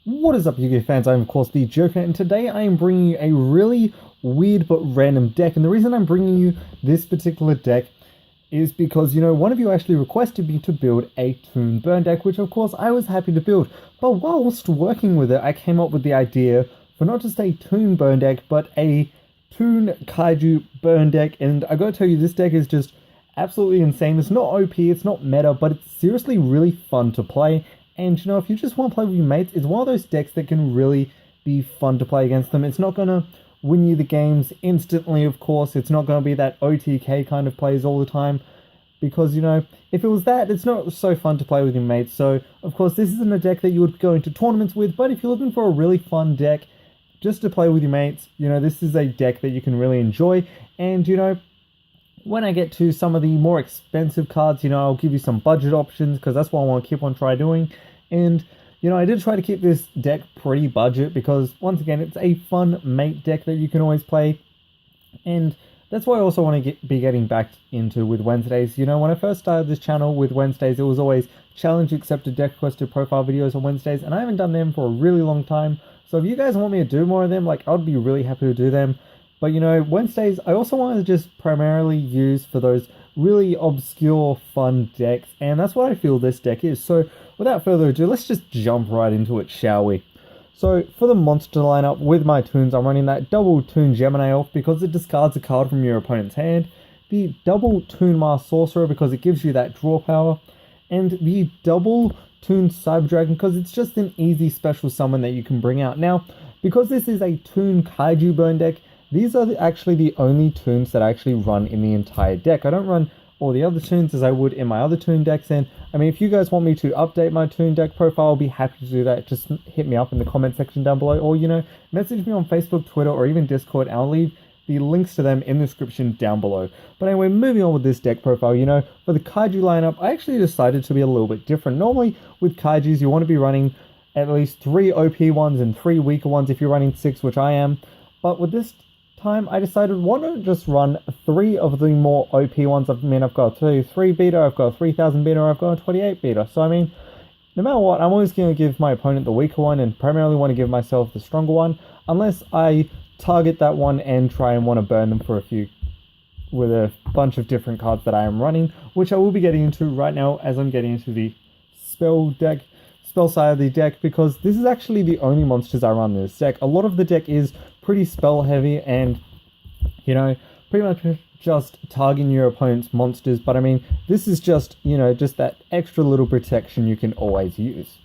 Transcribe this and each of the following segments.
What is up, Yu-Gi-Oh fans? I'm of course the Joker, and today I am bringing you a really weird but random deck. And the reason I'm bringing you this particular deck is because, one of you actually requested me to build a Toon burn deck, which of course I was happy to build. But whilst working with it, I came up with the idea for not just a Toon burn deck, but a Toon Kaiju burn deck. And I gotta tell you, this deck is just absolutely insane. It's not OP, it's not meta, but it's seriously really fun to play. And if you just want to play with your mates, it's one of those decks that can really be fun to play against them. It's not going to win you the games instantly, of course. It's not going to be that OTK kind of plays all the time. Because, if it was that, it's not so fun to play with your mates. So, of course, this isn't a deck that you would go into tournaments with. But if you're looking for a really fun deck just to play with your mates, this is a deck that you can really enjoy. And, when I get to some of the more expensive cards, I'll give you some budget options, because that's what I want to keep on doing. And, I did try to keep this deck pretty budget, because, once again, it's a fun mate deck that you can always play. And that's why I also want to be getting back into with Wednesdays. When I first started this channel with Wednesdays, it was always challenge accepted deck requested profile videos on Wednesdays, and I haven't done them for a really long time. So if you guys want me to do more of them, I'd be really happy to do them. But, Wednesdays, I also want to just primarily use for those really obscure, fun decks. And that's what I feel this deck is. So, without further ado, let's just jump right into it, shall we? So, for the monster lineup with my Toons, I'm running that double Toon Gemini Elf because it discards a card from your opponent's hand. The double Toon Masked Sorcerer because it gives you that draw power. And the double Toon Cyber Dragon because it's just an easy special summon that you can bring out. Now, because this is a Toon Kaiju burn deck, these are actually the only Toons that I actually run in the entire deck. I don't run all the other Toons as I would in my other Toon decks. And if you guys want me to update my Toon deck profile, I'll be happy to do that. Just hit me up in the comment section down below, or message me on Facebook, Twitter, or even Discord, and I'll leave the links to them in the description down below. But anyway, moving on with this deck profile, for the Kaiju lineup, I actually decided to be a little bit different. Normally with Kaijus, you want to be running at least 3 OP ones and 3 weaker ones if you're running 6, which I am. But with this time, I decided why not just run 3 of the more OP ones. I've got a 3 beta, I've got a 3000 beta, I've got a 28 beta. So no matter what, I'm always going to give my opponent the weaker one and primarily want to give myself the stronger one, unless I target that one and try and want to burn them for a few with a bunch of different cards that I am running, which I will be getting into right now as I'm getting into the spell side of the deck, because this is actually the only monsters I run in this deck. A lot of the deck is pretty spell heavy and, pretty much just targeting your opponent's monsters. But this is just, just that extra little protection you can always use.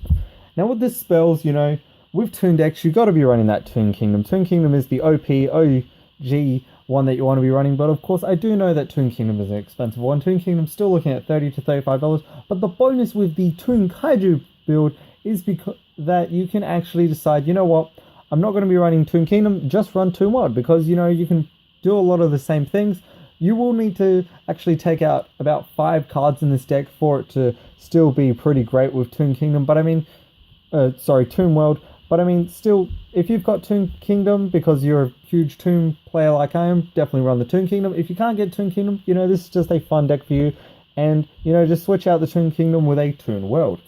Now with the spells, with Toon decks, you've got to be running that Toon Kingdom. Toon Kingdom is the OG one that you want to be running, but of course I do know that Toon Kingdom is an expensive one. Toon Kingdom's still looking at $30 to $35, but the bonus with the Toon Kaiju build is because that you can actually decide, what, I'm not going to be running Toon Kingdom, just run Toon World, because, you can do a lot of the same things. You will need to actually take out about 5 cards in this deck for it to still be pretty great with Toon Kingdom, but Toon World. But still, if you've got Toon Kingdom, because you're a huge Toon player like I am, definitely run the Toon Kingdom. If you can't get Toon Kingdom, this is just a fun deck for you. And, just switch out the Toon Kingdom with a Toon World.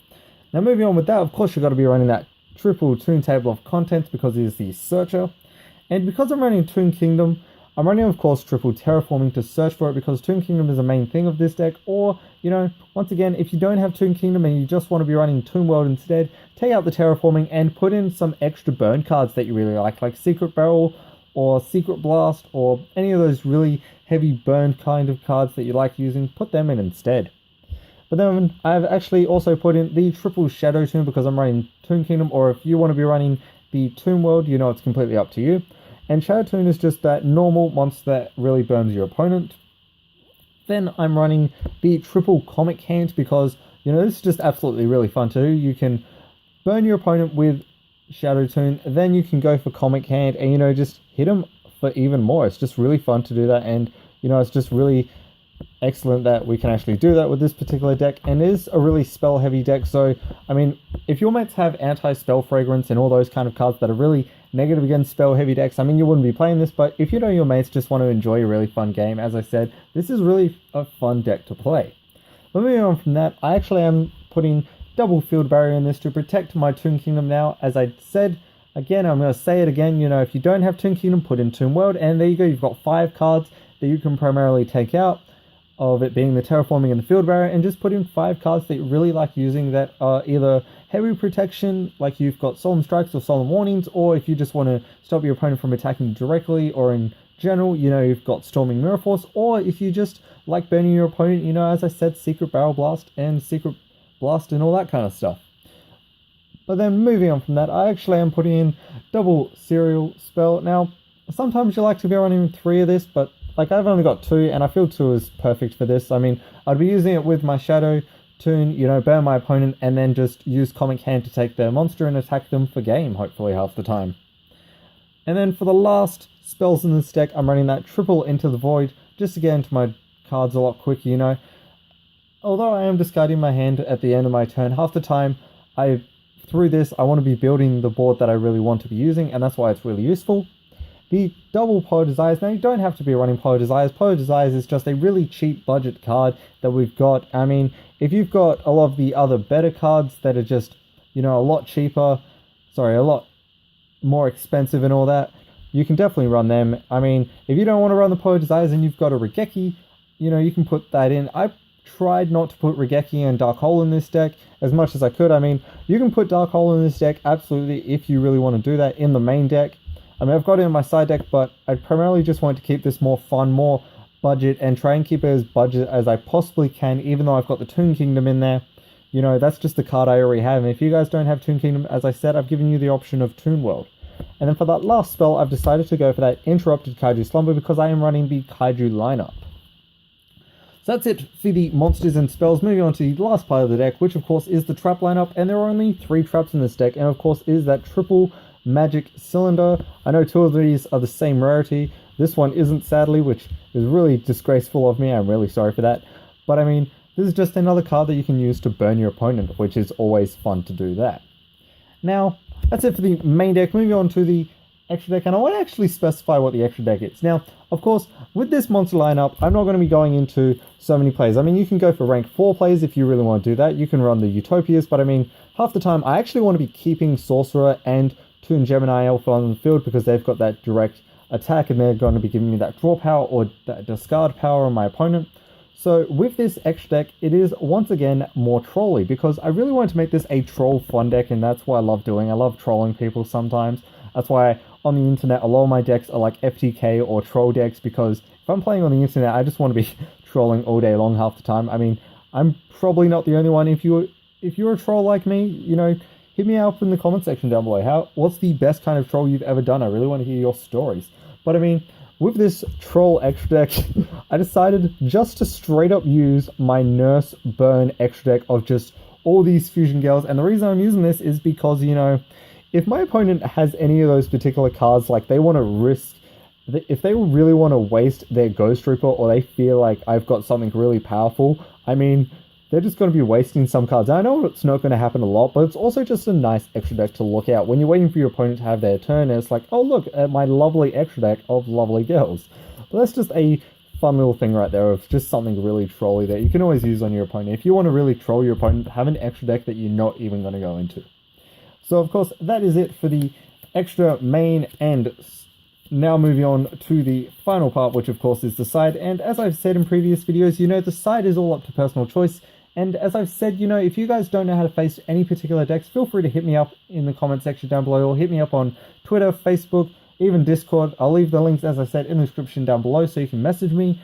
Now, moving on with that, of course, you've got to be running that triple Toon Table of Contents because it is the Searcher. And because I'm running Toon Kingdom, I'm running, of course, triple Terraforming to search for it, because Toon Kingdom is the main thing of this deck. Or, once again, if you don't have Toon Kingdom and you just want to be running Toon World instead, take out the Terraforming and put in some extra burn cards that you really like Secret Barrel or Secret Blast or any of those really heavy burn kind of cards that you like using. Put them in instead. But then I've actually also put in the triple Shadow Toon because I'm running Toon Kingdom, or if you want to be running the Toon World, it's completely up to you. And Shadow Toon is just that normal monster that really burns your opponent. Then I'm running the triple Comic Hand because, this is just absolutely really fun to do. You can burn your opponent with Shadow Toon, then you can go for Comic Hand and, just hit them for even more. It's just really fun to do that, and, it's just really excellent that we can actually do that with this particular deck. And it is a really spell heavy deck, so if your mates have anti-spell fragrance and all those kind of cards that are really negative against spell heavy decks, you wouldn't be playing this. But if your mates just want to enjoy a really fun game, as I said, this is really a fun deck to play. Moving on from that, I actually am putting double field barrier in this to protect my Toon Kingdom now. As I said, again, I'm going to say it again, you know, if you don't have Toon Kingdom, put in Toon World, and there you go, you've got 5 cards that you can primarily take out, of it being the terraforming and the field barrier, and just put in 5 cards that you really like using that are either heavy protection, like you've got Solemn Strikes or Solemn Warnings, or if you just want to stop your opponent from attacking directly, or in general, you know, you've got Storming Mirror Force, or if you just like burning your opponent, you know, as I said, Secret Barrel Blast and Secret Blast and all that kind of stuff. But then moving on from that, I actually am putting in double Serial Spell. Now, sometimes you like to be running 3 of this, but like I've only got 2, and I feel 2 is perfect for this. I mean, I'd be using it with my Shadow Toon, you know, burn my opponent, and then just use Comic Hand to take their monster and attack them for game, hopefully half the time. And then for the last spells in this deck, I'm running that triple Into the Void, just to get into my cards a lot quicker, you know. Although I am discarding my hand at the end of my turn, half the time, through this, I want to be building the board that I really want to be using, and that's why it's really useful. The double Power Desires, now you don't have to be running Power Desires. Power Desires is just a really cheap budget card that we've got. I mean, if you've got a lot of the other better cards that are just, you know, a lot cheaper, sorry, a lot more expensive and all that, you can definitely run them. I mean, if you don't want to run the Power Desires and you've got a Regeki, you know, you can put that in. I tried not to put Regeki and Dark Hole in this deck as much as I could. I mean, you can put Dark Hole in this deck, absolutely, if you really want to do that in the main deck. I mean, I've got it in my side deck, but I primarily just want to keep this more fun, more budget, and try and keep it as budget as I possibly can, even though I've got the Toon Kingdom in there. You know, that's just the card I already have, and if you guys don't have Toon Kingdom, as I said, I've given you the option of Toon World. And then for that last spell, I've decided to go for that Interrupted Kaiju Slumber because I am running the Kaiju lineup. So that's it for the monsters and spells. Moving on to the last part of the deck, which of course is the trap lineup, and there are only 3 traps in this deck, and of course is that triple Magic Cylinder. I know 2 of these are the same rarity. This one isn't, sadly, which is really disgraceful of me. I'm really sorry for that. But I mean, this is just another card that you can use to burn your opponent, which is always fun to do that. Now, that's it for the main deck. Moving on to the extra deck, and I want to actually specify what the extra deck is. Now, of course, with this monster lineup, I'm not going to be going into so many plays. I mean, you can go for rank 4 plays if you really want to do that. You can run the Utopias, but I mean, half the time, I actually want to be keeping Sorcerer and Toon Gemini Alpha on the field because they've got that direct attack and they're going to be giving me that draw power or that discard power on my opponent. So with this extra deck, it is once again more trolly because I really want to make this a troll fun deck, and that's what I love doing. I love trolling people sometimes. That's why on the internet, a lot of my decks are like FTK or troll decks, because if I'm playing on the internet, I just want to be trolling all day long half the time. I mean, I'm probably not the only one. If you're a troll like me, you know, hit me up in the comment section down below. What's the best kind of troll you've ever done? I really want to hear your stories. But I mean, with this troll extra deck, I decided just to straight up use my Nurse Burn extra deck of just all these fusion girls. And the reason I'm using this is because, you know, if my opponent has any of those particular cards, like they want to risk, if they really want to waste their Ghost Reaper, or they feel like I've got something really powerful, I mean, they're just going to be wasting some cards. I know it's not going to happen a lot, but it's also just a nice extra deck to look out when you're waiting for your opponent to have their turn, and it's like, oh look at my lovely extra deck of lovely girls. But that's just a fun little thing right there of just something really trolly that you can always use on your opponent. If you want to really troll your opponent, have an extra deck that you're not even going to go into. So of course, that is it for the extra main, and now moving on to the final part, which of course is the side. And as I've said in previous videos, you know, the side is all up to personal choice. And as I've said, you know, if you guys don't know how to face any particular decks, feel free to hit me up in the comment section down below, or hit me up on Twitter, Facebook, even Discord. I'll leave the links, as I said, in the description down below, so you can message me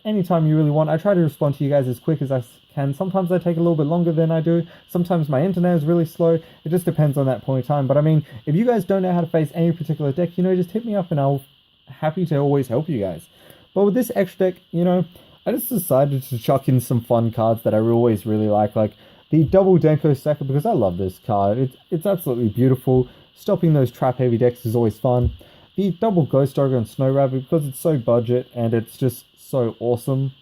anytime you really want. I try to respond to you guys as quick as I can. Sometimes I take a little bit longer than I do. Sometimes my internet is really slow. It just depends on that point in time. But I mean, if you guys don't know how to face any particular deck, you know, just hit me up and I'll happy to always help you guys. But with this extra deck, you know, I just decided to chuck in some fun cards that I always really like the double Denko Sacker, because I love this card. It's absolutely beautiful. Stopping those trap heavy decks is always fun. The double Ghost Ogre and Snow Rabbit, because it's so budget and it's just so awesome.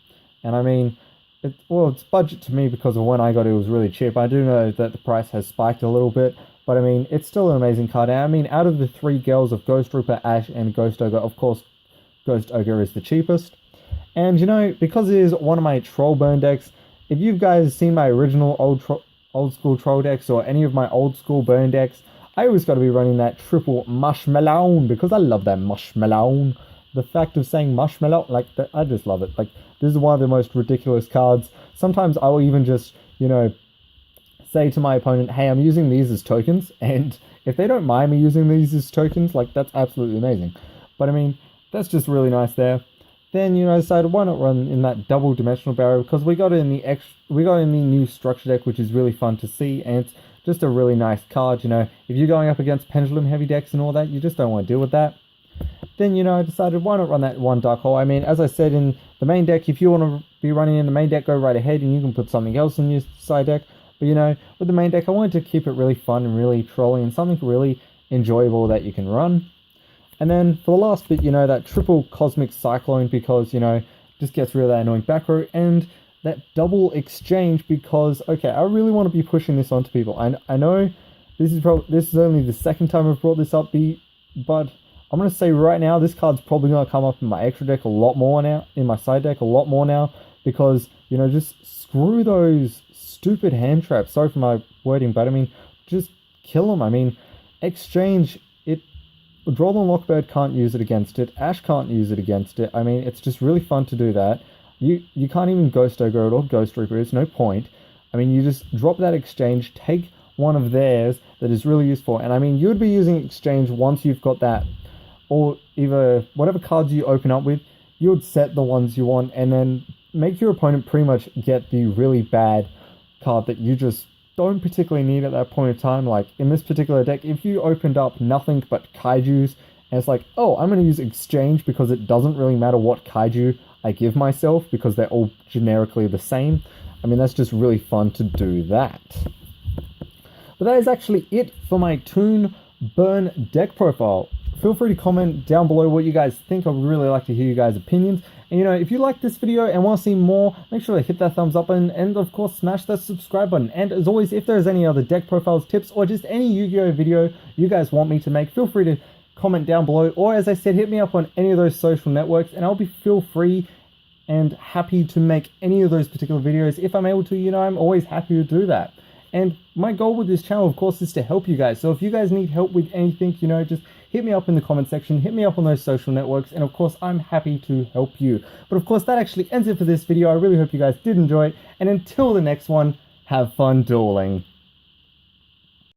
And I mean, it's budget to me because of when I got it, it was really cheap. I do know that the price has spiked a little bit, but I mean, it's still an amazing card. And I mean, out of the 3 girls of Ghost Reaper, Ash, and Ghost Ogre, of course, Ghost Ogre is the cheapest. And you know, because it is one of my troll burn decks, if you guys seen my original old school troll decks or any of my old school burn decks, I always got to be running that triple marshmallow because I love that marshmallow. The fact of saying marshmallow, like that, I just love it. Like, this is one of the most ridiculous cards. Sometimes I will even just, you know, say to my opponent, hey, I'm using these as tokens, and if they don't mind me using these as tokens, like, that's absolutely amazing. But I mean, that's just really nice there. Then, you know, I decided why not run in that double dimensional barrier, because we got it in the new structure deck, which is really fun to see, and it's just a really nice card. You know, if you're going up against pendulum heavy decks and all that, you just don't want to deal with that. Then, you know, I decided why not run that one dark hole. I mean, as I said in the main deck, if you want to be running in the main deck, go right ahead and you can put something else in your side deck. But, you know, with the main deck, I wanted to keep it really fun and really trolling and something really enjoyable that you can run. And then for the last bit, you know, that triple Cosmic Cyclone, because, you know, just gets rid of that annoying back row, and that double exchange because, okay, I really want to be pushing this onto people. I know this is only the second time I've brought this up, but I'm going to say right now, this card's probably going to come up in my extra deck a lot more now, in my side deck a lot more now, because, you know, just screw those stupid hand traps. Sorry for my wording, but I mean, just kill them. I mean, exchange, Drawlin Lockbird can't use it against it, Ash can't use it against it. I mean, it's just really fun to do that. You can't even Ghost Ogre it or Ghost Reaper, there's no point. I mean, you just drop that exchange, take one of theirs that is really useful, and I mean, you would be using exchange once you've got that, or either whatever cards you open up with, you would set the ones you want, and then make your opponent pretty much get the really bad card that you just don't particularly need at that point in time. Like, in this particular deck, if you opened up nothing but kaijus, and it's like, oh, I'm going to use exchange because it doesn't really matter what kaiju I give myself, because they're all generically the same. I mean, that's just really fun to do that. But that is actually it for my Toon Burn deck profile. Feel free to comment down below what you guys think. I would really like to hear you guys' opinions. And, you know, if you like this video and want to see more, make sure to hit that thumbs up button and, of course, smash that subscribe button. And, as always, if there's any other deck profiles, tips, or just any Yu-Gi-Oh video you guys want me to make, feel free to comment down below. Or, as I said, hit me up on any of those social networks, and I'll feel free and happy to make any of those particular videos. If I'm able to, you know, I'm always happy to do that. And my goal with this channel, of course, is to help you guys. So if you guys need help with anything, you know, just hit me up in the comment section, hit me up on those social networks, and of course, I'm happy to help you. But of course, that actually ends it for this video. I really hope you guys did enjoy it, and until the next one, have fun dueling.